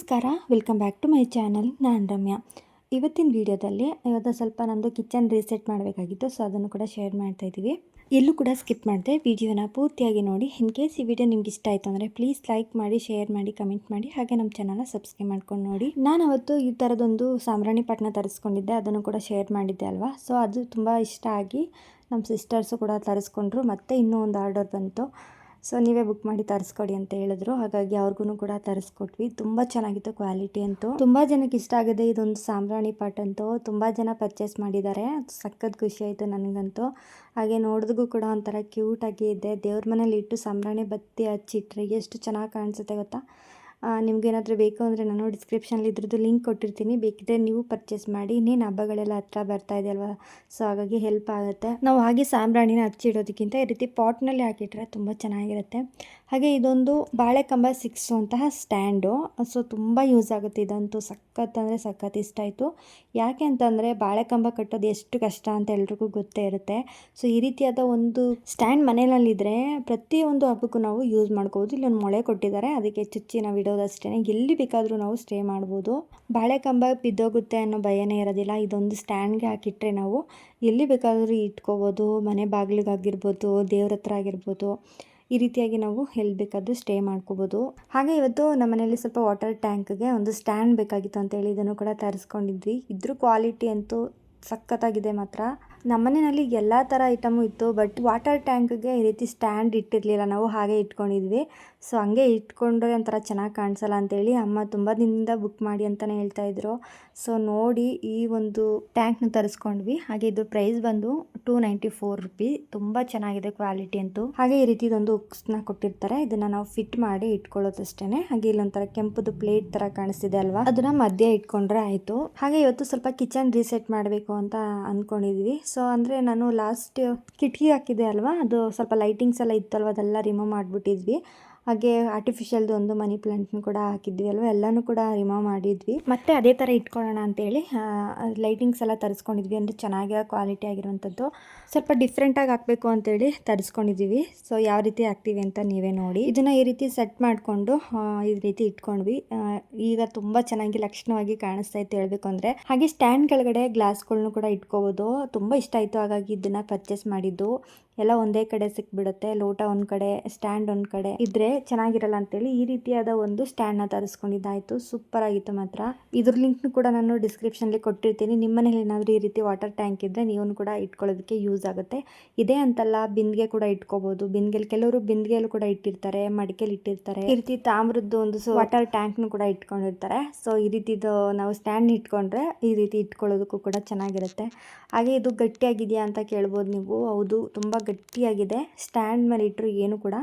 ನಮಸ್ಕಾರ, welcome back to my channel. ನಾನು ರಮ್ಯಾ. ಇವತ್ತಿನ ವಿಡಿಯೋದಲ್ಲಿ ಸ್ವಲ್ಪ ನಮ್ಮದು ಕಿಚನ್ ರೀಸೆಟ್ ಮಾಡಬೇಕಾಗಿತ್ತು, ಸೊ ಅದನ್ನು ಕೂಡ ಶೇರ್ ಮಾಡ್ತಾ ಇದ್ದೀವಿ. ಎಲ್ಲೂ ಕೂಡ ಸ್ಕಿಪ್ ಮಾಡಿದೆ, ವಿಡಿಯೋನ ಪೂರ್ತಿಯಾಗಿ ನೋಡಿ. ಇನ್ ಕೇಸ್ ಈ ವಿಡಿಯೋ ನಿಮ್ಗೆ ಇಷ್ಟ ಆಯಿತು ಅಂದರೆ ಪ್ಲೀಸ್ ಲೈಕ್ ಮಾಡಿ, ಶೇರ್ ಮಾಡಿ, ಕಮೆಂಟ್ ಮಾಡಿ, ಹಾಗೆ ನಮ್ಮ ಚಾನಲ್ನ ಸಬ್ಸ್ಕ್ರೈಬ್ ಮಾಡ್ಕೊಂಡು ನೋಡಿ. ನಾನು ಅವತ್ತು ಈ ಥರದೊಂದು ಸಾಂಬ್ರಾಣಿ ಪಟ್ಟಣ ತರಿಸ್ಕೊಂಡಿದ್ದೆ, ಅದನ್ನು ಕೂಡ ಶೇರ್ ಮಾಡಿದ್ದೆ ಅಲ್ವಾ. ಸೊ ಅದು ತುಂಬ ಇಷ್ಟ ಆಗಿ ನಮ್ಮ ಸಿಸ್ಟರ್ಸು ಕೂಡ ತರಿಸ್ಕೊಂಡ್ರು. ಮತ್ತು ಇನ್ನೂ ಒಂದು ಆರ್ಡರ್ ಬಂತು, ಸೊ ನೀವೇ ಬುಕ್ ಮಾಡಿ ತರಿಸ್ಕೊಡಿ ಅಂತ ಹೇಳಿದ್ರು. ಹಾಗಾಗಿ ಅವ್ರಿಗೂ ಕೂಡ ತರಿಸ್ಕೊಟ್ವಿ. ತುಂಬ ಚೆನ್ನಾಗಿತ್ತು ಕ್ವಾಲಿಟಿ ಅಂತೂ. ತುಂಬ ಜನಕ್ಕೆ ಇಷ್ಟ ಆಗಿದೆ ಇದೊಂದು ಸಾಂಬ್ರಾಣಿ ಪಾಟ್ ಅಂತೂ. ತುಂಬ ಜನ ಪರ್ಚೇಸ್ ಮಾಡಿದ್ದಾರೆ, ಸಖತ್ ಖುಷಿ ಆಯಿತು ನನಗಂತೂ. ಹಾಗೆ ನೋಡಿದ್ಗೂ ಕೂಡ ಒಂಥರ ಕ್ಯೂಟಾಗಿ ಇದೆ. ದೇವ್ರ ಮನೇಲಿ ಇಟ್ಟು ಸಾಂಬ್ರಾಣಿ ಬತ್ತಿ ಹಚ್ಚಿಟ್ರೆ ಎಷ್ಟು ಚೆನ್ನಾಗಿ ಕಾಣಿಸುತ್ತೆ ಗೊತ್ತಾ. ನಿಮ್ಗೇನಾದರೂ ಬೇಕು ಅಂದರೆ ನಾನು ಡಿಸ್ಕ್ರಿಪ್ಷನಲ್ಲಿ ಇದ್ರದ್ದು ಲಿಂಕ್ ಕೊಟ್ಟಿರ್ತೀನಿ, ಬೇಕಿದ್ದರೆ ನೀವು ಪರ್ಚೇಸ್ ಮಾಡಿ. ಇನ್ನೇನು ಹಬ್ಬಗಳೆಲ್ಲ ಹತ್ರ ಬರ್ತಾ ಇದೆ ಅಲ್ವಾ, ಸೊ ಹಾಗಾಗಿ ಹೆಲ್ಪ್ ಆಗುತ್ತೆ. ನಾವು ಹಾಗೆ ಸಾಂಬ್ರಾಣಿನ ಹಚ್ಚಿಡೋದಕ್ಕಿಂತ ಈ ರೀತಿ ಪಾಟ್ನಲ್ಲಿ ಹಾಕಿಟ್ರೆ ತುಂಬ ಚೆನ್ನಾಗಿರುತ್ತೆ. ಹಾಗೆ ಇದೊಂದು ಬಾಳೆಕಂಬ 6 ಅಂತಹ ಸ್ಟ್ಯಾಂಡು, ಸೊ ತುಂಬ ಯೂಸ್ ಆಗುತ್ತೆ ಇದಂತೂ. ಸಖತ್ ಅಂದರೆ ಸಖತ್ ಇಷ್ಟ ಆಯಿತು. ಯಾಕೆ ಅಂತಂದರೆ ಬಾಳೆಕಂಬ ಕಟ್ಟೋದು ಎಷ್ಟು ಕಷ್ಟ ಅಂತ ಎಲ್ರಿಗೂ ಗೊತ್ತೇ ಇರುತ್ತೆ. ಸೊ ಈ ರೀತಿಯಾದ ಒಂದು ಸ್ಟ್ಯಾಂಡ್ ಮನೆಯಲ್ಲಿದ್ದರೆ ಪ್ರತಿಯೊಂದು ಹಬ್ಬಕ್ಕೂ ನಾವು ಯೂಸ್ ಮಾಡ್ಕೋಬೋದು. ಇಲ್ಲೊಂದು ಮೊಳೆ ಕೊಟ್ಟಿದ್ದಾರೆ, ಅದಕ್ಕೆ ಚುಚ್ಚಿ ನಾವು ಇಡೋದಷ್ಟೇ. ಎಲ್ಲಿ ಬೇಕಾದರೂ ನಾವು ಸ್ಟೇ ಮಾಡ್ಬೋದು. ಬಾಳೆಕಂಬ ಬಿದ್ದೋಗುತ್ತೆ ಅನ್ನೋ ಭಯನೇ ಇರೋದಿಲ್ಲ. ಇದೊಂದು ಸ್ಟ್ಯಾಂಡ್ಗೆ ಹಾಕಿಟ್ರೆ ನಾವು ಎಲ್ಲಿ ಬೇಕಾದರೂ ಇಟ್ಕೋಬೋದು. ಮನೆ ಬಾಗಿಲಿಗಾಗಿರ್ಬೋದು, ದೇವ್ರ ಹತ್ರ ಆಗಿರ್ಬೋದು, ಈ ರೀತಿಯಾಗಿ ನಾವು ಎಲ್ಲಿ ಬೇಕಾದರೂ ಸ್ಟೇ ಮಾಡ್ಕೋಬೋದು. ಹಾಗೆ ಇವತ್ತು ನಮ್ಮ ಮನೆಯಲ್ಲಿ ಸ್ವಲ್ಪ ವಾಟರ್ ಟ್ಯಾಂಕ್ಗೆ ಒಂದು ಸ್ಟ್ಯಾಂಡ್ ಬೇಕಾಗಿತ್ತು ಅಂತೇಳಿ ಇದನ್ನು ಕೂಡ ತರಿಸ್ಕೊಂಡಿದ್ವಿ. ಇದ್ರ ಕ್ವಾಲಿಟಿ ಅಂತೂ ಸಖತ್ತಾಗಿದೆ ಮಾತ್ರ. ನಮ್ಮನೆಯಲ್ಲಿ ಎಲ್ಲ ಥರ ಐಟಮು ಇತ್ತು, ಬಟ್ ವಾಟರ್ ಟ್ಯಾಂಕ್ಗೆ ಈ ರೀತಿ ಸ್ಟ್ಯಾಂಡ್ ಇಟ್ಟಿರಲಿಲ್ಲ, ನಾವು ಹಾಗೆ ಇಟ್ಕೊಂಡಿದ್ವಿ. ಸೊ ಹಂಗೆ ಇಟ್ಕೊಂಡ್ರೆ ಒಂಥರ ಚೆನ್ನಾಗಿ ಕಾಣಿಸಲ್ಲ ಅಂತೇಳಿ ಅಮ್ಮ ತುಂಬ ದಿನದಿಂದ ಬುಕ್ ಮಾಡಿ ಅಂತಲೇ ಹೇಳ್ತಾಯಿದ್ರು. ಸೊ ನೋಡಿ ಈ ಒಂದು ಟ್ಯಾಂಕ್ನ ತರಿಸ್ಕೊಂಡ್ವಿ. ಹಾಗೆ ಇದು ಪ್ರೈಸ್ ಬಂದು 294 ರೂಪಿ. ತುಂಬ ಚೆನ್ನಾಗಿದೆ ಕ್ವಾಲಿಟಿ ಅಂತೂ. ಹಾಗೆ ಈ ರೀತಿ ಇದೊಂದು ಉಕ್ಸ್ನ ಕೊಟ್ಟಿರ್ತಾರೆ, ಇದನ್ನು ನಾವು ಫಿಟ್ ಮಾಡಿ ಇಟ್ಕೊಳ್ಳೋದಷ್ಟೇ. ಹಾಗೆ ಇಲ್ಲೊಂಥರ ಕೆಂಪುದು ಪ್ಲೇಟ್ ಥರ ಕಾಣಿಸ್ತಿದೆ ಅಲ್ವಾ, ಅದನ್ನ ಮಧ್ಯೆ ಇಟ್ಕೊಂಡ್ರೆ ಆಯಿತು. ಹಾಗೆ ಇವತ್ತು ಸ್ವಲ್ಪ ಕಿಚನ್ ರೀಸೆಟ್ ಮಾಡಬೇಕು ಅಂತ ಅಂದ್ಕೊಂಡಿದ್ವಿ. ಸೊ ಅಂದರೆ ನಾನು ಲಾಸ್ಟ್ ಕಿಟಕಿ ಹಾಕಿದೆ ಅಲ್ವಾ, ಅದು ಸ್ವಲ್ಪ ಲೈಟಿಂಗ್ಸ್ ಎಲ್ಲ ಇತ್ತಲ್ವ, ಅದೆಲ್ಲ ರಿಮೂವ್ ಮಾಡಿಬಿಟ್ಟಿದ್ವಿ. ಹಾಗೆ ಆರ್ಟಿಫಿಷಿಯಲ್ದು ಒಂದು ಮನಿ ಪ್ಲಾಂಟ್ನು ಕೂಡ ಹಾಕಿದ್ವಿ ಅಲ್ವ, ಎಲ್ಲನೂ ಕೂಡ ರಿಮೂವ್ ಮಾಡಿದ್ವಿ. ಮತ್ತೆ ಅದೇ ಥರ ಇಟ್ಕೊಳ್ಳೋಣ ಅಂತೇಳಿ ಲೈಟಿಂಗ್ಸ್ ಎಲ್ಲ ತರಿಸ್ಕೊಂಡಿದ್ವಿ. ಅಂದರೆ ಚೆನ್ನಾಗಿರೋ ಕ್ವಾಲಿಟಿ ಆಗಿರುವಂಥದ್ದು, ಸ್ವಲ್ಪ ಡಿಫ್ರೆಂಟಾಗಿ ಹಾಕಬೇಕು ಅಂತೇಳಿ ತರಿಸ್ಕೊಂಡಿದ್ದೀವಿ. ಸೊ ಯಾವ ರೀತಿ ಹಾಕ್ತೀವಿ ಅಂತ ನೀವೇ ನೋಡಿ. ಇದನ್ನು ಈ ರೀತಿ ಸೆಟ್ ಮಾಡಿಕೊಂಡು ಈ ರೀತಿ ಇಟ್ಕೊಂಡ್ವಿ. ಈಗ ತುಂಬ ಚೆನ್ನಾಗಿ ಲಕ್ಷಣವಾಗಿ ಕಾಣಿಸ್ತಾ ಇತ್ತು ಹೇಳಬೇಕು ಅಂದರೆ. ಹಾಗೆ ಸ್ಟ್ಯಾಂಡ್ ಕೆಳಗಡೆ ಗ್ಲಾಸ್ಗಳ್ನು ಕೂಡ ಇಟ್ಕೋಬೋದು. ತುಂಬ ಇಷ್ಟ ಆಯಿತು, ಹಾಗಾಗಿ ಇದನ್ನು ಪರ್ಚೇಸ್ ಮಾಡಿದ್ದು. ಎಲ್ಲ ಒಂದೇ ಕಡೆ ಸಿಕ್ಬಿಡುತ್ತೆ, ಲೋಟ ಒಂದು ಕಡೆ, ಸ್ಟ್ಯಾಂಡ್ ಒಂದು ಕಡೆ ಇದ್ರೆ ಚೆನ್ನಾಗಿರಲ್ಲ ಅಂತೇಳಿ ಈ ರೀತಿಯಾದ ಒಂದು ಸ್ಟ್ಯಾಂಡ್ನ ತರಿಸ್ಕೊಂಡಿದ್ದಾಯಿತು. ಸೂಪರ್ ಆಗಿತ್ತು ಮಾತ್ರ. ಇದ್ರ ಲಿಂಕ್ನು ಕೂಡ ನಾನು ಡಿಸ್ಕ್ರಿಪ್ಷನ್ಲಿ ಕೊಟ್ಟಿರ್ತೀನಿ. ನಿಮ್ಮ ಮನೇಲಿ ಏನಾದರೂ ಈ ರೀತಿ ವಾಟರ್ ಟ್ಯಾಂಕ್ ಇದ್ದರೆ ನೀವು ಕೂಡ ಇಟ್ಕೊಳ್ಳೋದಕ್ಕೆ ಯೂಸ್ ಆಗುತ್ತೆ. ಇದೇ ಅಂತಲ್ಲ, ಬಿಂದಿಗೆ ಕೂಡ ಇಟ್ಕೋಬೋದು. ಬಿಂದಿಗೆಲಿ ಕೆಲವರು ಬಿಂದಿಗೆಯಲ್ಲೂ ಕೂಡ ಇಟ್ಟಿರ್ತಾರೆ, ಮಡಿಕೆಲಿ ಇಟ್ಟಿರ್ತಾರೆ. ಈ ರೀತಿ ತಾಮ್ರದ್ದು ಒಂದು ವಾಟರ್ ಟ್ಯಾಂಕ್ನು ಕೂಡ ಇಟ್ಕೊಂಡಿರ್ತಾರೆ. ಸೊ ಈ ರೀತಿದು ನಾವು ಸ್ಟ್ಯಾಂಡ್ ಇಟ್ಕೊಂಡ್ರೆ ಈ ರೀತಿ ಇಟ್ಕೊಳ್ಳೋದಕ್ಕೂ ಕೂಡ ಚೆನ್ನಾಗಿರುತ್ತೆ. ಹಾಗೆ ಇದು ಗಟ್ಟಿಯಾಗಿದೆಯಾ ಅಂತ ಕೇಳ್ಬೋದು ನೀವು. ಹೌದು, ತುಂಬ ಗಟ್ಟಿಯಾಗಿದೆ. ಸ್ಟ್ಯಾಂಡ್ ಮೇಲೆ ಇಟ್ಟರು ಏನು ಕೂಡ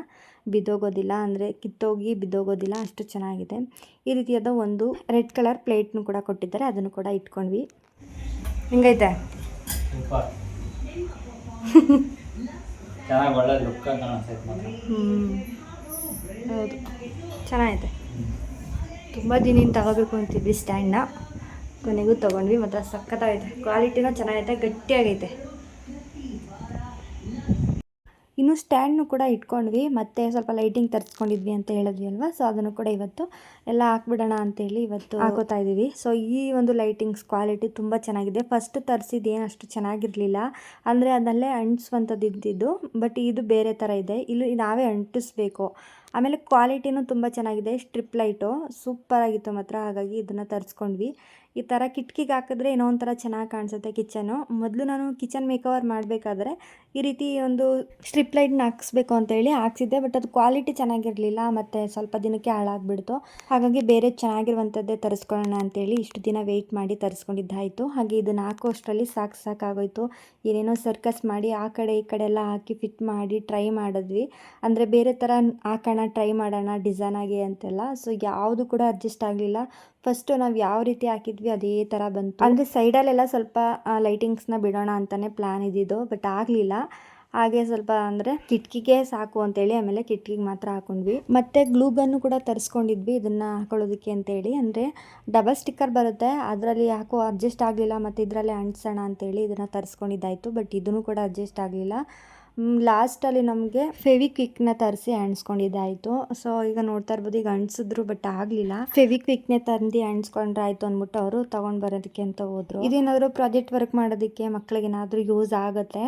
ಬಿದ್ದೋಗೋದಿಲ್ಲ, ಅಂದರೆ ಕಿತ್ತೋಗಿ ಬಿದ್ದೋಗೋದಿಲ್ಲ, ಅಷ್ಟು ಚೆನ್ನಾಗಿದೆ. ಈ ರೀತಿಯಾದ ಒಂದು ರೆಡ್ ಕಲರ್ ಪ್ಲೇಟ್ನು ಕೂಡ ಕೊಟ್ಟಿದ್ದಾರೆ, ಅದನ್ನು ಕೂಡ ಇಟ್ಕೊಂಡ್ವಿ. ಹೆಂಗೈತೆ? ಹೌದು, ಚೆನ್ನಾಗೈತೆ. ತುಂಬ ದಿನ ತಗೋಬೇಕು ಅಂತಿದ್ವಿ ಸ್ಟ್ಯಾಂಡ್ನ, ಕೊನೆಗೂ ತೊಗೊಂಡ್ವಿ. ಮತ್ತು ಸಖತ್ತಾಗೈತೆ, ಕ್ವಾಲಿಟಿನೂ ಚೆನ್ನಾಗೈತೆ, ಗಟ್ಟಿಯಾಗೈತೆ. ಇನ್ನು ಸ್ಟ್ಯಾಂಡ್ನು ಕೂಡ ಇಟ್ಕೊಂಡ್ವಿ. ಮತ್ತು ಸ್ವಲ್ಪ ಲೈಟಿಂಗ್ ತರಿಸ್ಕೊಂಡಿದ್ವಿ ಅಂತ ಹೇಳಿದ್ವಿ ಅಲ್ವಾ, ಸೊ ಅದನ್ನು ಕೂಡ ಇವತ್ತು ಎಲ್ಲ ಹಾಕ್ಬಿಡೋಣ ಅಂತೇಳಿ ಇವತ್ತು ಹಾಕೋತಾ ಇದ್ದೀವಿ. ಸೊ ಈ ಒಂದು ಲೈಟಿಂಗ್ಸ್ ಕ್ವಾಲಿಟಿ ತುಂಬ ಚೆನ್ನಾಗಿದೆ. ಫಸ್ಟ್ ತರಿಸಿದ್ದು ಏನು ಅಷ್ಟು ಚೆನ್ನಾಗಿರಲಿಲ್ಲ, ಅಂದರೆ ಅದಲ್ಲೇ ಅಂಟಿಸುವಂಥದ್ದು ಇದ್ದಿದ್ದು. ಬಟ್ ಇದು ಬೇರೆ ಥರ ಇದೆ, ಇಲ್ಲಿ ನಾವೇ ಅಂಟಿಸ್ಬೇಕು. ಆಮೇಲೆ ಕ್ವಾಲಿಟಿನೂ ತುಂಬ ಚೆನ್ನಾಗಿದೆ. ಸ್ಟ್ರಿಪ್ ಲೈಟು ಸೂಪರಾಗಿತ್ತು ಮಾತ್ರ. ಹಾಗಾಗಿ ಇದನ್ನು ತರಿಸ್ಕೊಂಡ್ವಿ. ಈ ಥರ ಕಿಟಕಿಗೆ ಹಾಕಿದ್ರೆ ಏನೋ ಒಂಥರ ಚೆನ್ನಾಗಿ ಕಾಣಿಸುತ್ತೆ ಕಿಚನು. ಮೊದಲು ನಾನು ಕಿಚನ್ ಮೇಕವರ್ ಮಾಡಬೇಕಾದ್ರೆ ಈ ರೀತಿ ಒಂದು ಸ್ಟ್ರಿಪ್ ಲೈಟ್ನ ಹಾಕಿಸ್ಬೇಕು ಅಂತೇಳಿ ಹಾಕ್ಸಿದ್ದೆ, ಬಟ್ ಅದು ಕ್ವಾಲಿಟಿ ಚೆನ್ನಾಗಿರಲಿಲ್ಲ, ಮತ್ತು ಸ್ವಲ್ಪ ದಿನಕ್ಕೆ ಹಾಳಾಗ್ಬಿಡ್ತು. ಹಾಗಾಗಿ ಬೇರೆ ಚೆನ್ನಾಗಿರುವಂಥದ್ದೇ ತರಿಸ್ಕೊಳ್ಳೋಣ ಅಂತೇಳಿ ಇಷ್ಟು ದಿನ ವೆಯ್ಟ್ ಮಾಡಿ ತರಿಸ್ಕೊಂಡಿದ್ದಾಯಿತು. ಹಾಗೆ ಇದನ್ನು ಹಾಕೋ ಅಷ್ಟರಲ್ಲಿ ಸಾಕಾಗೋಯ್ತು. ಏನೇನೋ ಸರ್ಕಸ್ ಮಾಡಿ ಆ ಕಡೆ ಈ ಕಡೆ ಎಲ್ಲ ಹಾಕಿ ಫಿಟ್ ಮಾಡಿ ಟ್ರೈ ಮಾಡಿದ್ವಿ. ಅಂದರೆ ಬೇರೆ ಥರ ಹಾಕೋಣ, ಟ್ರೈ ಮಾಡೋಣ ಡಿಸೈನ್ ಆಗಿ ಅಂತೆಲ್ಲ. ಸೊ ಯಾವುದು ಕೂಡ ಅಡ್ಜಸ್ಟ್ ಆಗಲಿಲ್ಲ. ಫಸ್ಟು ನಾವು ಯಾವ ರೀತಿ ಹಾಕಿದ್ವಿ ಅದೇ ಥರ ಬಂತು. ಅಂದರೆ ಸೈಡಲ್ಲೆಲ್ಲ ಸ್ವಲ್ಪ ಲೈಟಿಂಗ್ಸ್ನ ಬಿಡೋಣ ಅಂತಲೇ ಪ್ಲ್ಯಾನ್ ಇದ್ದಿದ್ದು, ಬಟ್ ಆಗಲಿಲ್ಲ. ಹಾಗೆ ಸ್ವಲ್ಪ ಅಂದರೆ ಕಿಟಕಿಗೆ ಸಾಕು ಅಂತೇಳಿ ಆಮೇಲೆ ಕಿಟಕಿಗೆ ಮಾತ್ರ ಹಾಕೊಂಡ್ವಿ. ಮತ್ತು ಗ್ಲೂಗನ್ನು ಕೂಡ ತರಿಸ್ಕೊಂಡಿದ್ವಿ ಇದನ್ನು ಹಾಕೊಳ್ಳೋದಕ್ಕೆ ಅಂತೇಳಿ. ಅಂದರೆ ಡಬಲ್ ಸ್ಟಿಕ್ಕರ್ ಬರುತ್ತೆ, ಅದರಲ್ಲಿ ಯಾಕೋ ಅಡ್ಜಸ್ಟ್ ಆಗಲಿಲ್ಲ, ಮತ್ತು ಇದರಲ್ಲೇ ಅಂಟಿಸೋಣ ಅಂತೇಳಿ ಇದನ್ನು ತರಿಸ್ಕೊಂಡಿದ್ದಾಯಿತು. ಬಟ್ ಇದನ್ನು ಕೂಡ ಅಡ್ಜಸ್ಟ್ ಆಗಲಿಲ್ಲ. ಲಾಸ್ಟಲ್ಲಿ ನಮಗೆ ಫೆವಿಕ್ವಿಕ್ನ ತರಿಸಿ ಅಂಟಿಸ್ಕೊಂಡಿದ್ದಾಯಿತು. ಸೊ ಈಗ ನೋಡ್ತಾ ಇರ್ಬೋದು, ಈಗ ಅಂಟಿಸಿದ್ರು ಬಟ್ ಆಗಲಿಲ್ಲ. ಫೆವಿಕ್ವಿಕ್ನೇ ತಂದು ಅಂಟಿಸ್ಕೊಂಡ್ರೆ ಆಯಿತು ಅಂದ್ಬಿಟ್ಟು ಅವರು ತೊಗೊಂಡು ಬರೋದಕ್ಕೆ ಅಂತ ಹೋದರು. ಇದೇನಾದರೂ ಪ್ರಾಜೆಕ್ಟ್ ವರ್ಕ್ ಮಾಡೋದಕ್ಕೆ ಮಕ್ಕಳಿಗೆ ಏನಾದರೂ ಯೂಸ್ ಆಗುತ್ತೆ.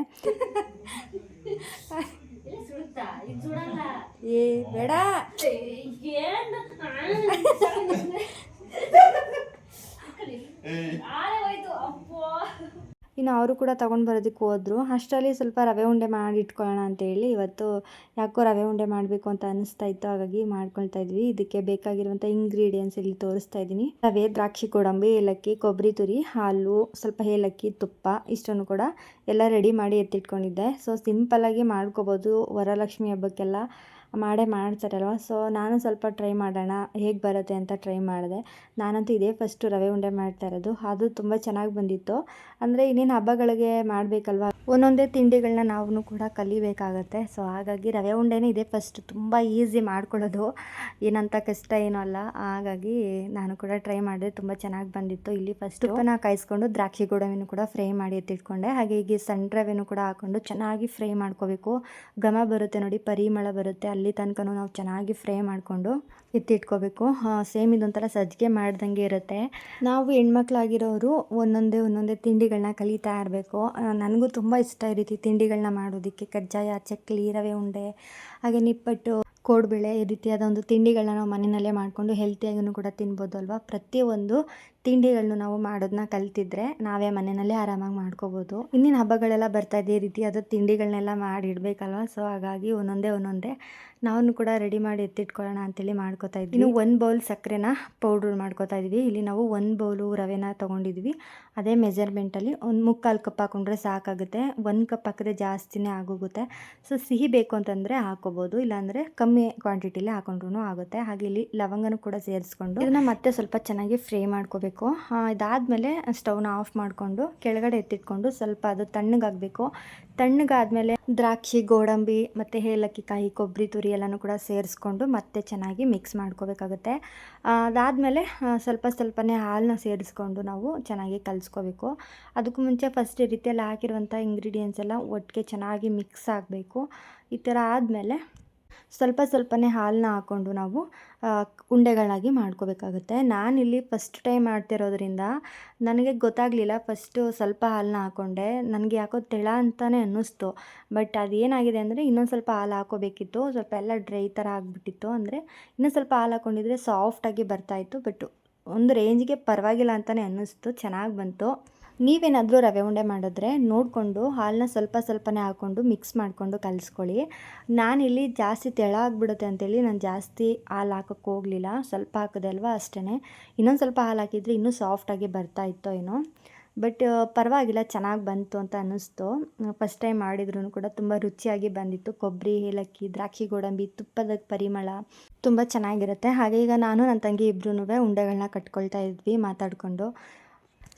ಏ ಬೇಡ, ಇನ್ನು ಅವರು ಕೂಡ ತೊಗೊಂಡು ಬರೋದಕ್ಕೆ ಹೋದರು. ಅಷ್ಟರಲ್ಲಿ ಸ್ವಲ್ಪ ರವೆ ಉಂಡೆ ಮಾಡಿ ಇಟ್ಕೊಳ್ಳೋಣ ಅಂತೇಳಿ ಇವತ್ತು ಯಾಕೋ ರವೆ ಉಂಡೆ ಮಾಡಬೇಕು ಅಂತ ಅನ್ನಿಸ್ತಾ ಇತ್ತು, ಹಾಗಾಗಿ ಮಾಡ್ಕೊಳ್ತಾ ಇದ್ವಿ. ಇದಕ್ಕೆ ಬೇಕಾಗಿರುವಂಥ ಇಂಗ್ರೀಡಿಯೆಂಟ್ಸ್ ಇಲ್ಲಿ ತೋರಿಸ್ತಾ ಇದ್ದೀನಿ. ರವೆ, ದ್ರಾಕ್ಷಿ, ಗೋಡಂಬಿ, ಏಲಕ್ಕಿ, ಕೊಬ್ಬರಿ ತುರಿ, ಹಾಲು, ಸ್ವಲ್ಪ ಏಲಕ್ಕಿ, ತುಪ್ಪ ಇಷ್ಟನ್ನು ಕೂಡ ಎಲ್ಲ ರೆಡಿ ಮಾಡಿ ಎತ್ತಿಟ್ಕೊಂಡಿದ್ದೆ. ಸೊ ಸಿಂಪಲ್ಲಾಗಿ ಮಾಡ್ಕೋಬೋದು, ವರಲಕ್ಷ್ಮಿ ಹಬ್ಬಕ್ಕೆಲ್ಲ ಮಾಡ್ತಾರಲ್ವ. ಸೊ ನಾನು ಸ್ವಲ್ಪ ಟ್ರೈ ಮಾಡೋಣ ಹೇಗೆ ಬರುತ್ತೆ ಅಂತ ಟ್ರೈ ಮಾಡಿದೆ. ನಾನಂತೂ ಇದೇ ಫಸ್ಟು ರವೆ ಉಂಡೆ ಮಾಡ್ತಾ ಇರೋದು, ಅದು ತುಂಬ ಚೆನ್ನಾಗಿ ಬಂದಿತ್ತು. ಅಂದರೆ ಇನ್ನೇನು ಹಬ್ಬಗಳಿಗೆ ಮಾಡಬೇಕಲ್ವ, ಒಂದೊಂದೇ ತಿಂಡಿಗಳನ್ನ ನಾವು ಕೂಡ ಕಲಿಬೇಕಾಗತ್ತೆ. ಸೊ ಹಾಗಾಗಿ ರವೆ ಉಂಡೆನೇ ಇದೇ ಫಸ್ಟ್, ತುಂಬ ಈಸಿ ಮಾಡ್ಕೊಳ್ಳೋದು, ಏನಂತ ಕಷ್ಟ ಏನೂ ಅಲ್ಲ. ಹಾಗಾಗಿ ನಾನು ಕೂಡ ಟ್ರೈ ಮಾಡಿದೆ, ತುಂಬ ಚೆನ್ನಾಗಿ ಬಂದಿತ್ತು. ಇಲ್ಲಿ ಫಸ್ಟ್ ತುಪ್ಪನ ಕಾಯಿಸ್ಕೊಂಡು ದ್ರಾಕ್ಷಿ ಗೋಡಂಬಿನೂ ಕೂಡ ಫ್ರೈ ಮಾಡಿ ಎತ್ತಿಟ್ಕೊಂಡೆ. ಹಾಗೆ ಈಗ ಸಣ್ಣ ರವೆನೂ ಕೂಡ ಹಾಕ್ಕೊಂಡು ಚೆನ್ನಾಗಿ ಫ್ರೈ ಮಾಡ್ಕೋಬೇಕು. ಘಮ ಬರುತ್ತೆ ನೋಡಿ, ಪರಿಮಳ ಬರುತ್ತೆ, ಅಲ್ಲಿ ತನಕ ನಾವು ಚೆನ್ನಾಗಿ ಫ್ರೈ ಮಾಡಿಕೊಂಡು ಎತ್ತಿಟ್ಕೋಬೇಕು. ಸೇಮ್ ಇದೊಂಥರ ಸಜ್ಜಿಗೆ ಮಾಡ್ದಂಗೆ ಇರುತ್ತೆ. ನಾವು ಹೆಣ್ಮಕ್ಳಾಗಿರೋರು ಒಂದೊಂದೇ ತಿಂಡಿಗಳನ್ನ ಕಲಿತಾ ಇರಬೇಕು. ನನಗೂ ತುಂಬ ಇಷ್ಟ ಈ ರೀತಿ ತಿಂಡಿಗಳನ್ನ ಮಾಡೋದಕ್ಕೆ. ಕಜ್ಜಾಯ, ಚಕ್ಲಿ, ರವೆ ಉಂಡೆ, ಹಾಗೆ ನಿಪ್ಪಟ್ಟು, ಕೋಡ್ಬೇಳೆ, ಈ ರೀತಿಯಾದ ಒಂದು ತಿಂಡಿಗಳನ್ನ ನಾವು ಮನೆಯಲ್ಲೇ ಮಾಡಿಕೊಂಡು ಹೆಲ್ತಿಯಾಗೂ ಕೂಡ ತಿನ್ಬೋದು ಅಲ್ವಾ. ಪ್ರತಿಯೊಂದು ತಿಂಡಿಗಳನ್ನು ನಾವು ಮಾಡೋದನ್ನ ಕಲ್ತಿದ್ರೆ ನಾವೇ ಮನೆಯಲ್ಲೇ ಆರಾಮಾಗಿ ಮಾಡ್ಕೋಬೋದು. ಇನ್ನಿನ ಹಬ್ಬಗಳೆಲ್ಲ ಬರ್ತಾ ಇದೆ, ಈ ರೀತಿಯಾದ ತಿಂಡಿಗಳನ್ನೆಲ್ಲ ಮಾಡಿ ಇಡಬೇಕಲ್ವ. ಸೊ ಹಾಗಾಗಿ ಒಂದೊಂದೇ ನಾವು ಕೂಡ ರೆಡಿ ಮಾಡಿ ಎತ್ತಿಟ್ಕೊಳ್ಳೋಣ ಅಂತೇಳಿ ಮಾಡ್ಕೋತಾ ಇದ್ವಿ. ಇನ್ನು 1 ಬೌಲ್ ಸಕ್ಕರೆನ ಪೌಡ್ರ್ ಮಾಡ್ಕೋತಾ ಇದ್ವಿ. ಇಲ್ಲಿ ನಾವು 1 ಬೌಲು ರವೆನ ತೊಗೊಂಡಿದ್ವಿ. ಅದೇ ಮೆಜರ್ಮೆಂಟಲ್ಲಿ 1/4 ಕಪ್ ಹಾಕೊಂಡ್ರೆ ಸಾಕಾಗುತ್ತೆ. 1 ಕಪ್ ಹಾಕಿದ್ರೆ ಜಾಸ್ತಿನೇ ಆಗೋಗುತ್ತೆ. ಸೊ ಸಿಹಿ ಬೇಕು ಅಂತಂದರೆ ಹಾಕೋಬೋದು, ಇಲ್ಲಾಂದರೆ ಕಮ್ಮಿ ಕ್ವಾಂಟಿಟಿಲಿ ಹಾಕೊಂಡ್ರೂ ಆಗುತ್ತೆ. ಹಾಗೆ ಇಲ್ಲಿ ಲವಂಗನೂ ಕೂಡ ಸೇರಿಸ್ಕೊಂಡು ಇದನ್ನು ಮತ್ತೆ ಸ್ವಲ್ಪ ಚೆನ್ನಾಗಿ ಫ್ರೈ ಮಾಡ್ಕೋಬೇಕು. ಇದಾದಮೇಲೆ ಸ್ಟವ್ನ ಆಫ್ ಮಾಡಿಕೊಂಡು ಕೆಳಗಡೆ ಎತ್ತಿಟ್ಕೊಂಡು ಸ್ವಲ್ಪ ಅದು ತಣ್ಣಗಾಗಬೇಕು. ತಣ್ಣಗಾದ್ಮೇಲೆ ದ್ರಾಕ್ಷಿ, ಗೋಡಂಬಿ ಮತ್ತು ಏಲಕ್ಕಿ ಕಾಯಿ, ಕೊಬ್ಬರಿ ತುರಿ ಎಲ್ಲನೂ ಕೂಡ ಸೇರಿಸ್ಕೊಂಡು ಮತ್ತೆ ಚೆನ್ನಾಗಿ ಮಿಕ್ಸ್ ಮಾಡ್ಕೋಬೇಕಾಗುತ್ತೆ. ಅದಾದಮೇಲೆ ಸ್ವಲ್ಪನೇ ಹಾಲನ್ನ ಸೇರಿಸ್ಕೊಂಡು ನಾವು ಚೆನ್ನಾಗಿ ಕಲಿಸ್ಕೋಬೇಕು. ಅದಕ್ಕೂ ಮುಂಚೆ ಫಸ್ಟ್ ಈ ರೀತಿಯಲ್ಲಿ ಹಾಕಿರುವಂಥ ಇಂಗ್ರೀಡಿಯೆಂಟ್ಸ್ ಎಲ್ಲ ಒಟ್ಟಿಗೆ ಚೆನ್ನಾಗಿ ಮಿಕ್ಸ್ ಆಗಬೇಕು. ಈ ಥರ ಆದಮೇಲೆ ಸ್ವಲ್ಪನೇ ಹಾಲನ್ನ ಹಾಕ್ಕೊಂಡು ನಾವು ಉಂಡೆಗಳಾಗಿ ಮಾಡ್ಕೋಬೇಕಾಗುತ್ತೆ. ನಾನಿಲ್ಲಿ ಫಸ್ಟ್ ಟೈಮ್ ಮಾಡ್ತಿರೋದ್ರಿಂದ ನನಗೆ ಗೊತ್ತಾಗಲಿಲ್ಲ. ಫಸ್ಟು ಸ್ವಲ್ಪ ಹಾಲನ್ನ ಹಾಕ್ಕೊಂಡೆ, ನನಗೆ ಯಾಕೋ ತೆಳ ಅಂತಲೇ ಅನ್ನಿಸ್ತು. ಬಟ್ ಅದೇನಾಗಿದೆ ಅಂದರೆ ಇನ್ನೊಂದು ಸ್ವಲ್ಪ ಹಾಲು ಹಾಕೋಬೇಕಿತ್ತು. ಸ್ವಲ್ಪ ಎಲ್ಲ ಡ್ರೈ ಥರ ಆಗಿಬಿಟ್ಟಿತ್ತು. ಅಂದರೆ ಇನ್ನೂ ಸ್ವಲ್ಪ ಹಾಲು ಹಾಕ್ಕೊಂಡಿದ್ರೆ ಸಾಫ್ಟಾಗಿ ಬರ್ತಾಯಿತ್ತು. ಬಟ್ ಒಂದು ರೇಂಜಿಗೆ ಪರವಾಗಿಲ್ಲ ಅಂತಲೇ ಅನ್ನಿಸ್ತು, ಚೆನ್ನಾಗಿ ಬಂತು. ನೀವೇನಾದರೂ ರವೆ ಉಂಡೆ ಮಾಡಿದ್ರೆ ನೋಡಿಕೊಂಡು ಹಾಲನ್ನ ಸ್ವಲ್ಪನೇ ಹಾಕ್ಕೊಂಡು ಮಿಕ್ಸ್ ಮಾಡಿಕೊಂಡು ಕಲಿಸ್ಕೊಳ್ಳಿ. ನಾನಿಲ್ಲಿ ಜಾಸ್ತಿ ತೆಳ ಆಗಿಬಿಡುತ್ತೆ ಅಂತೇಳಿ ನಾನು ಜಾಸ್ತಿ ಹಾಲು ಹಾಕೋಕ್ಕೆ ಹೋಗಲಿಲ್ಲ, ಸ್ವಲ್ಪ ಹಾಕಿದೆ ಅಲ್ವಾ ಅಷ್ಟೇ. ಇನ್ನೊಂದು ಸ್ವಲ್ಪ ಹಾಲು ಹಾಕಿದರೆ ಇನ್ನೂ ಸಾಫ್ಟಾಗಿ ಬರ್ತಾಯಿತ್ತೋ ಏನೋ. ಬಟ್ ಪರವಾಗಿಲ್ಲ, ಚೆನ್ನಾಗಿ ಬಂತು ಅಂತ ಅನ್ನಿಸ್ತು. ಫಸ್ಟ್ ಟೈಮ್ ಮಾಡಿದ್ರೂ ಕೂಡ ತುಂಬ ರುಚಿಯಾಗಿ ಬಂದಿತ್ತು. ಕೊಬ್ಬರಿ, ಏಲಕ್ಕಿ, ದ್ರಾಕ್ಷಿ, ಗೋಡಂಬಿ, ತುಪ್ಪದ ಪರಿಮಳ ತುಂಬ ಚೆನ್ನಾಗಿರುತ್ತೆ. ಹಾಗೆ ಈಗ ನಾನು ನನ್ನ ತಂಗಿ ಇಬ್ಬರೂ ಉಂಡೆಗಳನ್ನ ಕಟ್ಕೊಳ್ತಾ ಇದ್ವಿ ಮಾತಾಡಿಕೊಂಡು.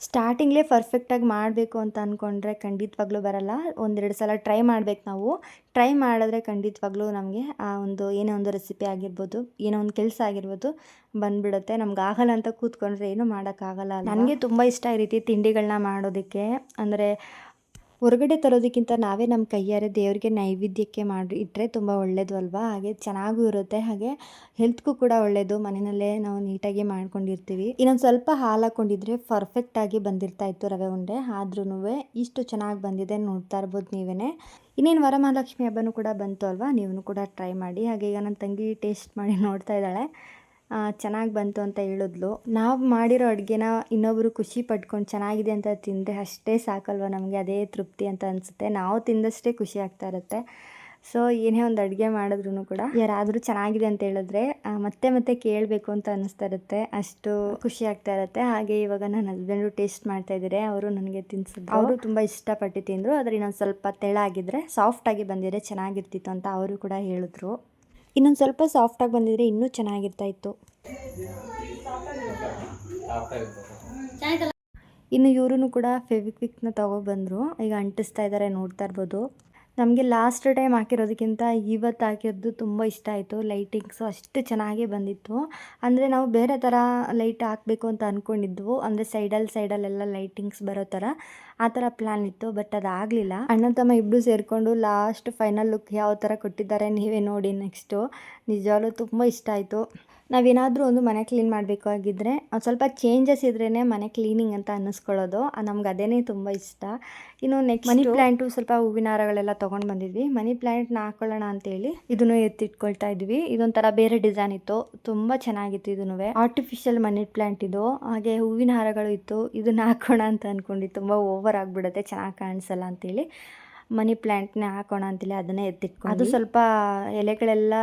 ಸ್ಟಾರ್ಟಿಂಗ್ಲೇ ಪರ್ಫೆಕ್ಟಾಗಿ ಮಾಡಬೇಕು ಅಂತ ಅಂದ್ಕೊಂಡ್ರೆ ಖಂಡಿತವಾಗ್ಲೂ ಬರಲ್ಲ. 1-2 ಸಲ ಟ್ರೈ ಮಾಡಬೇಕು ನಾವು. ಟ್ರೈ ಮಾಡಿದ್ರೆ ಖಂಡಿತವಾಗ್ಲೂ ನಮಗೆ ಆ ಒಂದು ಏನೋ ಒಂದು ರೆಸಿಪಿ ಆಗಿರ್ಬೋದು, ಏನೋ ಒಂದು ಕೆಲಸ ಆಗಿರ್ಬೋದು ಬಂದುಬಿಡುತ್ತೆ. ನಮ್ಗೆ ಆಗಲ್ಲ ಅಂತ ಕೂತ್ಕೊಂಡ್ರೆ ಏನೂ ಮಾಡೋಕ್ಕಾಗಲ್ಲ. ನನಗೆ ತುಂಬ ಇಷ್ಟ ಈ ರೀತಿ ತಿಂಡಿಗಳನ್ನ ಮಾಡೋದಕ್ಕೆ. ಅಂದರೆ ಹೊರಗಡೆ ತರೋದಕ್ಕಿಂತ ನಾವೇ ನಮ್ಮ ಕೈಯಾರೆ ದೇವರಿಗೆ ನೈವೇದ್ಯಕ್ಕೆ ಮಾಡಿ ಇಟ್ಟರೆ ತುಂಬ ಒಳ್ಳೆಯದು ಅಲ್ವಾ. ಹಾಗೆ ಚೆನ್ನಾಗೂ ಇರುತ್ತೆ, ಹಾಗೆ ಹೆಲ್ತ್ಗೂ ಕೂಡ ಒಳ್ಳೆಯದು. ಮನೆಯಲ್ಲೇ ನಾವು ನೀಟಾಗಿ ಮಾಡ್ಕೊಂಡಿರ್ತೀವಿ. ಇನ್ನೊಂದು ಸ್ವಲ್ಪ ಹಾಲು ಹಾಕ್ಕೊಂಡಿದ್ರೆ ಪರ್ಫೆಕ್ಟಾಗಿ ಬಂದಿರ್ತಾಯಿತ್ತು ರವೆ ಉಂಡೆ. ಆದ್ರೂ ಇಷ್ಟು ಚೆನ್ನಾಗಿ ಬಂದಿದೆ, ನೋಡ್ತಾ ಇರ್ಬೋದು ನೀವೇ. ಇನ್ನೇನು ವರಮಹಾಲಕ್ಷ್ಮಿ ಹಬ್ಬನೂ ಕೂಡ ಬಂತು ಅಲ್ವಾ, ನೀವು ಕೂಡ ಟ್ರೈ ಮಾಡಿ. ಹಾಗೆ ಈಗ ನನ್ನ ತಂಗಿ ಟೇಸ್ಟ್ ಮಾಡಿ ನೋಡ್ತಾ ಇದ್ದಾಳೆ. ಚೆನ್ನಾಗಿ ಬಂತು ಅಂತ ಹೇಳಿದ್ಲು. ನಾವು ಮಾಡಿರೋ ಅಡುಗೆನ ಇನ್ನೊಬ್ಬರು ಖುಷಿ ಪಡ್ಕೊಂಡು ಚೆನ್ನಾಗಿದೆ ಅಂತ ತಿಂದರೆ ಅಷ್ಟೇ ಸಾಕಲ್ವ ನಮಗೆ, ಅದೇ ತೃಪ್ತಿ ಅಂತ ಅನಿಸುತ್ತೆ. ನಾವು ತಿಂದಷ್ಟೇ ಖುಷಿ ಆಗ್ತಾ ಇರುತ್ತೆ. ಸೊ ಏನೇ ಒಂದು ಅಡುಗೆ ಮಾಡಿದ್ರೂ ಕೂಡ ಯಾರಾದರೂ ಚೆನ್ನಾಗಿದೆ ಅಂತ ಹೇಳಿದ್ರೆ ಮತ್ತೆ ಕೇಳಬೇಕು ಅಂತ ಅನ್ನಿಸ್ತಾ ಇರುತ್ತೆ, ಅಷ್ಟು ಖುಷಿ ಆಗ್ತಾ ಇರುತ್ತೆ. ಹಾಗೆ ಇವಾಗ ನನ್ನ ಹಸ್ಬೆಂಡು ಟೇಸ್ಟ್ ಮಾಡ್ತಾ ಇದ್ದಾರೆ, ಅವರು ನನಗೆ ತಿನ್ಸಿದ್ರು. ಅವರು ತುಂಬ ಇಷ್ಟಪಟ್ಟು ತಿಂದರು. ಆದರೆ ಇನ್ನೊಂದು ಸ್ವಲ್ಪ ತೆಳ ಆಗಿದ್ದರೆ, ಸಾಫ್ಟಾಗಿ ಬಂದಿದ್ರೆ ಚೆನ್ನಾಗಿರ್ತಿತ್ತು ಅಂತ ಅವರು ಕೂಡ ಹೇಳಿದ್ರು. ಇನ್ನೊಂದು ಸ್ವಲ್ಪ ಸಾಫ್ಟಾಗಿ ಬಂದಿದ್ರೆ ಇನ್ನೂ ಚೆನ್ನಾಗಿರ್ತಾಯಿತ್ತು. ಇನ್ನು ಇವರು ಕೂಡ ಫೆವಿಕ್ವಿಕ್ನ ತೊಗೊಬಂದರು. ಈಗ ಅಂಟಿಸ್ತಾ ಇದ್ದಾರೆ, ನೋಡ್ತಾ ಇರ್ಬೋದು. ನಮಗೆ ಲಾಸ್ಟ್ ಟೈಮ್ ಹಾಕಿರೋದಕ್ಕಿಂತ ಇವತ್ತು ಹಾಕಿರೋದು ತುಂಬ ಇಷ್ಟ ಆಯಿತು. ಲೈಟಿಂಗ್ಸು ಅಷ್ಟು ಚೆನ್ನಾಗೇ ಬಂದಿತ್ತು. ಅಂದರೆ ನಾವು ಬೇರೆ ಥರ ಲೈಟ್ ಹಾಕಬೇಕು ಅಂತ ಅಂದ್ಕೊಂಡಿದ್ವು. ಅಂದರೆ ಸೈಡಲ್ಲೆಲ್ಲ ಲೈಟಿಂಗ್ಸ್ ಬರೋ ಥರ ಆ ಥರ ಪ್ಲ್ಯಾನ್ ಇತ್ತು. ಬಟ್ ಅದಾಗಲಿಲ್ಲ. ಅಣ್ಣ ತಮ್ಮ ಇಬ್ಬರು ಸೇರಿಕೊಂಡು ಲಾಸ್ಟ್ ಫೈನಲ್ ಲುಕ್ ಯಾವ ಥರ ಕೊಟ್ಟಿದ್ದಾರೆ ನೀವೇ ನೋಡಿ ನೆಕ್ಸ್ಟು. ನಿಜವಾಗ್ಲೂ ತುಂಬ ಇಷ್ಟ ಆಯಿತು. ನಾವೇನಾದರೂ ಒಂದು ಮನೆ ಕ್ಲೀನ್ ಮಾಡಬೇಕಾಗಿದ್ದರೆ ಸ್ವಲ್ಪ ಚೇಂಜಸ್ ಇದ್ರೇ ಮನೆ ಕ್ಲೀನಿಂಗ್ ಅಂತ ಅನ್ನಿಸ್ಕೊಳ್ಳೋದು. ನಮ್ಗೆ ಅದೇ ತುಂಬ ಇಷ್ಟ. ಇನ್ನು ನೆಕ್ಸ್ಟ್ ಮನಿ ಪ್ಲ್ಯಾಂಟು ಸ್ವಲ್ಪ ಹೂವಿನ ಹಾರಗಳೆಲ್ಲ ತೊಗೊಂಡು ಬಂದಿದ್ವಿ. ಮನಿ ಪ್ಲ್ಯಾಂಟ್ನ ಹಾಕೊಳ್ಳೋಣ ಅಂತೇಳಿ ಇದನ್ನು ಎತ್ತಿಟ್ಕೊಳ್ತಾ ಇದ್ವಿ. ಇದೊಂಥರ ಬೇರೆ ಡಿಸೈನ್ ಇತ್ತು, ತುಂಬ ಚೆನ್ನಾಗಿತ್ತು. ಇದೂ ಆರ್ಟಿಫಿಷಿಯಲ್ ಮನಿ ಪ್ಲ್ಯಾಂಟ್ ಇದು. ಹಾಗೆ ಹೂವಿನ ಹಾರಗಳು ಇತ್ತು. ಇದನ್ನು ಹಾಕೋಣ ಅಂತ ಅಂದ್ಕೊಂಡು ತುಂಬ ಓವರ್ ಆಗಿಬಿಡುತ್ತೆ, ಚೆನ್ನಾಗಿ ಕಾಣಿಸಲ್ಲ ಅಂತೇಳಿ ಮನಿ ಪ್ಲ್ಯಾಂಟ್ನೇ ಹಾಕೋಣ ಅಂತೇಳಿ ಅದನ್ನೇ ಎತ್ತಿಟ್ಕೊಂಡು, ಅದು ಸ್ವಲ್ಪ ಎಲೆಗಳೆಲ್ಲ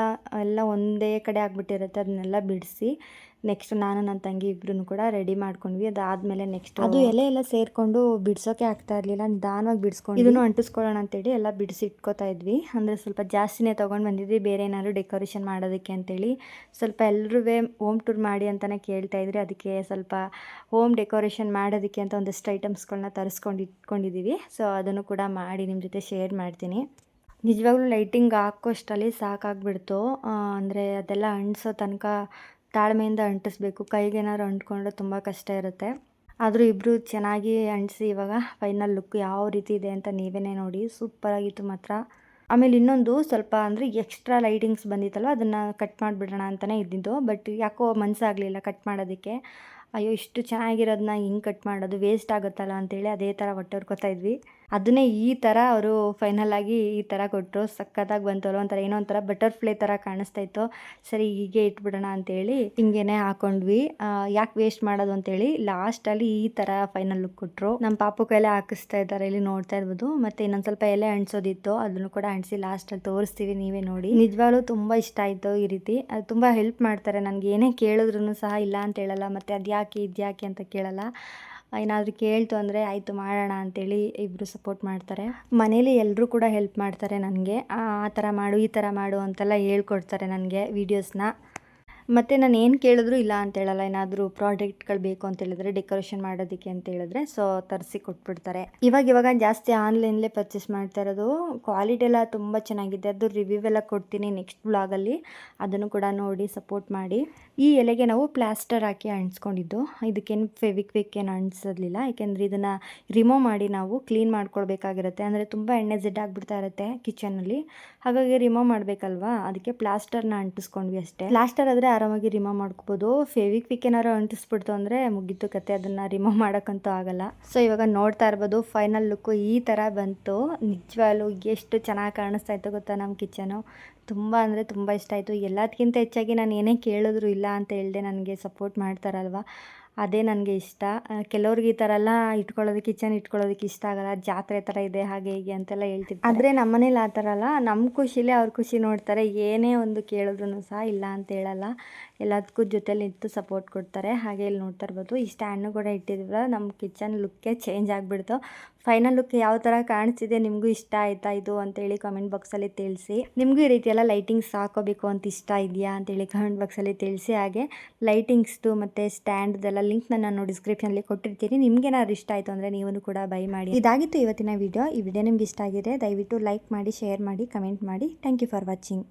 ಒಂದೇ ಕಡೆ ಆಗಿಬಿಟ್ಟಿರುತ್ತೆ. ಅದನ್ನೆಲ್ಲ ಬಿಡಿಸಿ ನೆಕ್ಸ್ಟ್ ನಾನು ನನ್ನ ತಂಗಿ ಇಬ್ಬರೂ ಕೂಡ ರೆಡಿ ಮಾಡ್ಕೊಂಡ್ವಿ. ಅದಾದಮೇಲೆ ನೆಕ್ಸ್ಟ್ ಅದು ಎಲ್ಲ ಸೇರಿಕೊಂಡು ಬಿಡ್ಸೋಕೆ ಆಗ್ತಾ ಇರಲಿಲ್ಲ. ನಿಧಾನವಾಗಿ ಬಿಡಿಸ್ಕೊಂಡು ಇದನ್ನು ಅಂಟಿಸ್ಕೊಳ್ಳೋಣ ಅಂತೇಳಿ ಎಲ್ಲ ಬಿಡಿಸಿ ಇಟ್ಕೋತಾ ಇದ್ವಿ. ಅಂದರೆ ಸ್ವಲ್ಪ ಜಾಸ್ತಿನೇ ತೊಗೊಂಡು ಬಂದಿದ್ವಿ, ಬೇರೆ ಏನಾದ್ರು ಡೆಕೋರೇಷನ್ ಮಾಡೋದಕ್ಕೆ ಅಂತೇಳಿ. ಸ್ವಲ್ಪ ಎಲ್ಲರೂ ಹೋಮ್ ಟೂರ್ ಮಾಡಿ ಅಂತಲೇ ಕೇಳ್ತಾಯಿದ್ರಿ. ಅದಕ್ಕೆ ಸ್ವಲ್ಪ ಹೋಮ್ ಡೆಕೋರೇಷನ್ ಮಾಡೋದಕ್ಕೆ ಅಂತ ಒಂದಷ್ಟು ಐಟಮ್ಸ್ಗಳನ್ನ ತರಿಸ್ಕೊಂಡು ಇಟ್ಕೊಂಡಿದ್ದೀವಿ. ಸೊ ಅದನ್ನು ಕೂಡ ಮಾಡಿ ನಿಮ್ಮ ಜೊತೆ ಶೇರ್ ಮಾಡ್ತೀನಿ. ನಿಜವಾಗ್ಲೂ ಲೈಟಿಂಗ್ ಹಾಕೋಷ್ಟರಲ್ಲಿ ಸಾಕಾಗ್ಬಿಡ್ತು. ಅಂದರೆ ಅದೆಲ್ಲ ಅಂಟಿಸೋ ತನಕ ತಾಳ್ಮೆಯಿಂದ ಅಂಟಿಸ್ಬೇಕು. ಕೈಗೇನಾದ್ರು ಅಂಟ್ಕೊಂಡ್ರೆ ತುಂಬ ಕಷ್ಟ ಇರುತ್ತೆ. ಆದರೂ ಇಬ್ಬರು ಚೆನ್ನಾಗಿ ಅಂಟಿಸಿ ಇವಾಗ ಫೈನಲ್ ಲುಕ್ ಯಾವ ರೀತಿ ಇದೆ ಅಂತ ನೀವೇ ನೋಡಿ. ಸೂಪರಾಗಿತ್ತು ಮಾತ್ರ. ಆಮೇಲೆ ಇನ್ನೊಂದು ಸ್ವಲ್ಪ ಅಂದರೆ ಎಕ್ಸ್ಟ್ರಾ ಲೈಟಿಂಗ್ಸ್ ಬಂದಿತ್ತಲ್ವ, ಅದನ್ನು ಕಟ್ ಮಾಡಿಬಿಡೋಣ ಅಂತಲೇ ಇದ್ದಿದ್ದು. ಬಟ್ ಯಾಕೋ ಮನಸ್ಸಾಗಲಿಲ್ಲ ಕಟ್ ಮಾಡೋದಕ್ಕೆ. ಅಯ್ಯೋ ಇಷ್ಟು ಚೆನ್ನಾಗಿರೋದನ್ನ ಹಿಂಗೆ ಕಟ್ ಮಾಡೋದು ವೇಸ್ಟ್ ಆಗುತ್ತಲ್ಲ ಅಂತೇಳಿ ಅದೇ ಥರ ಹೊಟ್ಟೆರ್ಕೊತಾ ಇದ್ವಿ. ಅದನ್ನೇ ಈ ಥರ ಅವರು ಫೈನಲಾಗಿ ಈ ಥರ ಕೊಟ್ಟರು. ಸಕ್ಕತ್ತಾಗಿ ಬಂತಲ್ಲ, ಒಂಥರ ಏನೋ ಒಂಥರ ಬಟರ್ಫ್ಲೈ ಥರ ಕಾಣಿಸ್ತಾ ಇತ್ತು. ಸರಿ ಹೀಗೆ ಇಟ್ಬಿಡೋಣ ಅಂತೇಳಿ ಹಿಂಗೇನೆ ಹಾಕೊಂಡ್ವಿ. ಯಾಕೆ ವೇಸ್ಟ್ ಮಾಡೋದು ಅಂತೇಳಿ ಲಾಸ್ಟಲ್ಲಿ ಈ ಥರ ಫೈನಲ್ ಲುಕ್ ಕೊಟ್ಟರು. ನಮ್ಮ ಪಾಪು ಕೈಲೇ ಹಾಕಿಸ್ತಾ ಇದ್ದಾರೆ, ಇಲ್ಲಿ ನೋಡ್ತಾ ಇರ್ಬೋದು. ಮತ್ತು ಇನ್ನೊಂದು ಸ್ವಲ್ಪ ಎಲೆ ಅಂಟಿಸೋದಿತ್ತು, ಅದನ್ನು ಕೂಡ ಅಂಟಿಸಿ ಲಾಸ್ಟಲ್ಲಿ ತೋರಿಸ್ತೀವಿ, ನೀವೇ ನೋಡಿ. ನಿಜವಾಗ್ಲೂ ತುಂಬ ಇಷ್ಟ ಆಯಿತು ಈ ರೀತಿ. ಅದು ತುಂಬ ಹೆಲ್ಪ್ ಮಾಡ್ತಾರೆ. ನನಗೆ ಏನೇ ಕೇಳಿದ್ರು ಸಹ ಇಲ್ಲ ಅಂತ ಹೇಳಲ್ಲ. ಮತ್ತು ಅದ್ಯಾಕೆ ಇದ್ಯಾಕೆ ಅಂತ ಕೇಳಲ್ಲ. ಏನಾದರೂ ಕೇಳ್ತು ಅಂದರೆ ಆಯಿತು ಮಾಡೋಣ ಅಂತೇಳಿ ಇಬ್ಬರು ಸಪೋರ್ಟ್ ಮಾಡ್ತಾರೆ. ಮನೇಲಿ ಎಲ್ಲರೂ ಕೂಡ ಹೆಲ್ಪ್ ಮಾಡ್ತಾರೆ ನನಗೆ. ಆ ಥರ ಮಾಡು ಈ ಥರ ಮಾಡು ಅಂತೆಲ್ಲ ಹೇಳ್ಕೊಡ್ತಾರೆ ನನಗೆ ವೀಡಿಯೋಸ್ನ. ಮತ್ತು ನಾನು ಏನು ಕೇಳಿದ್ರು ಇಲ್ಲ ಅಂತ ಹೇಳಲ್ಲ. ಏನಾದರೂ ಪ್ರಾಡಕ್ಟ್ಗಳು ಬೇಕು ಅಂತ ಹೇಳಿದ್ರೆ, ಡೆಕೋರೇಷನ್ ಮಾಡೋದಕ್ಕೆ ಅಂತ ಹೇಳಿದ್ರೆ ಸೊ ತರಿಸಿ ಕೊಟ್ಬಿಡ್ತಾರೆ. ಇವಾಗ ಜಾಸ್ತಿ ಆನ್ಲೈನ್ಲೇ ಪರ್ಚೇಸ್ ಮಾಡ್ತಾ ಇರೋದು. ಕ್ವಾಲಿಟಿ ಎಲ್ಲ ತುಂಬ ಚೆನ್ನಾಗಿದೆ. ಅದು ರಿವ್ಯೂ ಎಲ್ಲ ಕೊಡ್ತೀನಿ ನೆಕ್ಸ್ಟ್ ವ್ಲಾಗಲ್ಲಿ, ಅದನ್ನು ಕೂಡ ನೋಡಿ ಸಪೋರ್ಟ್ ಮಾಡಿ. ಈ ಎಲೆಗೆ ನಾವು ಪ್ಲಾಸ್ಟರ್ ಹಾಕಿ ಅಂಟಿಸ್ಕೊಂಡಿದ್ದು. ಇದಕ್ಕೇನು ಫೆವಿಕ್ವಿಕ್ ಏನು ಅಂಟಿಸೋದಿಲ್ಲ, ಯಾಕೆಂದರೆ ಇದನ್ನು ರಿಮೂವ್ ಮಾಡಿ ನಾವು ಕ್ಲೀನ್ ಮಾಡ್ಕೊಳ್ಬೇಕಾಗಿರುತ್ತೆ. ಅಂದರೆ ತುಂಬ ಎಣ್ಣೆ ಜಿಡ್ಡು ಆಗಿಬಿಡ್ತಾ ಇರುತ್ತೆ ಕಿಚನಲ್ಲಿ, ಹಾಗಾಗಿ ರಿಮೂವ್ ಮಾಡಬೇಕಲ್ವಾ, ಅದಕ್ಕೆ ಪ್ಲಾಸ್ಟರ್ನ ಅಂಟಿಸ್ಕೊಂಡ್ವಿ ಅಷ್ಟೇ. ಪ್ಲಾಸ್ಟರ್ ಆದರೆ ಆರಾಮಾಗಿ ರಿಮೂವ್ ಮಾಡ್ಕೋಬೋದು. ಫೆವಿಕ್ವಿಕ್ ಏನಾದ್ರು ಅಂಟಿಸ್ಬಿಡ್ತು ಅಂದರೆ ಮುಗಿತು ಕತೆ, ಅದನ್ನು ರಿಮೂವ್ ಮಾಡೋಕ್ಕಂತೂ ಆಗಲ್ಲ. ಸೊ ಇವಾಗ ನೋಡ್ತಾ ಇರ್ಬೋದು ಫೈನಲ್ ಲುಕ್ಕು ಈ ಥರ ಬಂತು. ನಿಜವಾಗ್ಲೂ ಎಷ್ಟು ಚೆನ್ನಾಗಿ ಕಾಣಿಸ್ತಾ ಇತ್ತು ಗೊತ್ತಾ ನಮ್ಮ ಕಿಚನು. ತುಂಬ ಅಂದರೆ ತುಂಬ ಇಷ್ಟ ಆಯಿತು. ಎಲ್ಲದಕ್ಕಿಂತ ಹೆಚ್ಚಾಗಿ ನಾನು ಏನೇ ಕೇಳಿದ್ರು ಇಲ್ಲ ಅಂತ ಹೇಳಿದೆ ನನಗೆ ಸಪೋರ್ಟ್ ಮಾಡ್ತಾರಲ್ವ, ಅದೇ ನನಗೆ ಇಷ್ಟ. ಕೆಲವ್ರಿಗೆ ಈ ಥರ ಎಲ್ಲ ಕಿಚನ್ ಇಟ್ಕೊಳ್ಳೋದಕ್ಕೆ ಇಷ್ಟ ಆಗಲ್ಲ. ಜಾತ್ರೆ ಥರ ಇದೆ ಹಾಗೆ ಹೀಗೆ ಅಂತೆಲ್ಲ ಹೇಳ್ತಿರ್ತಾರೆ. ಆದರೆ ನಮ್ಮ ಮನೇಲಿ ಆ ಥರ ಅಲ್ಲ. ನಮ್ಮ ಖುಷಿಲೇ ಅವ್ರ ಖುಷಿ ನೋಡ್ತಾರೆ. ಏನೇ ಒಂದು ಕೇಳಿದ್ರು ಸಹ ಇಲ್ಲ ಅಂತ ಹೇಳಲ್ಲ. ಎಲ್ಲದಕ್ಕೂ ಜೊತೆಲಿ ನಿಂತು ಸಪೋರ್ಟ್ ಕೊಡ್ತಾರೆ. ಹಾಗೆ ಇಲ್ಲಿ ನೋಡ್ತಾ ಇರ್ಬೋದು ಈ ಸ್ಟ್ಯಾಂಡ್ನು ಕೂಡ ಇಟ್ಟಿದ್ವಲ್ಲ, ನಮ್ಮ ಕಿಚನ್ ಲುಕ್ಕೇ ಚೇಂಜ್ ಆಗಿಬಿಡ್ತು. ಫೈನಲ್ ಲುಕ್ ಯಾವ ಥರ ಕಾಣಿಸ್ತಿದೆ, ನಿಮಗೂ ಇಷ್ಟ ಆಯಿತಾ ಇದು ಅಂತೇಳಿ ಕಮೆಂಟ್ ಬಾಕ್ಸಲ್ಲಿ ತಿಳಿಸಿ. ನಿಮಗೂ ಈ ರೀತಿ ಎಲ್ಲ ಲೈಟಿಂಗ್ಸ್ ಹಾಕೋಬೇಕು ಅಂತ ಇಷ್ಟ ಇದೆಯಾ ಅಂತೇಳಿ ಕಮೆಂಟ್ ಬಾಕ್ಸಲ್ಲಿ ತಿಳಿಸಿ. ಹಾಗೆ ಲೈಟಿಂಗ್ಸ್ದು ಮತ್ತು ಸ್ಟ್ಯಾಂಡ್ದೆಲ್ಲ ಲಿಂಕ್ನ ನಾನು ಡಿಸ್ಕ್ರಿಪ್ಷನಲ್ಲಿ ಕೊಟ್ಟಿರ್ತೀನಿ. ನಿಮಗೇನಾದ್ರು ಇಷ್ಟ ಆಯಿತು ಅಂದರೆ ನೀವು ಕೂಡ ಬೈ ಮಾಡಿ. ಇದಾಗಿತ್ತು ಇವತ್ತಿನ ವಿಡಿಯೋ. ಈ ವಿಡಿಯೋ ನಿಮ್ಗೆ ಇಷ್ಟ ಆಗಿದೆ ದಯವಿಟ್ಟು ಲೈಕ್ ಮಾಡಿ, ಶೇರ್ ಮಾಡಿ, ಕಮೆಂಟ್ ಮಾಡಿ. Thank you for watching.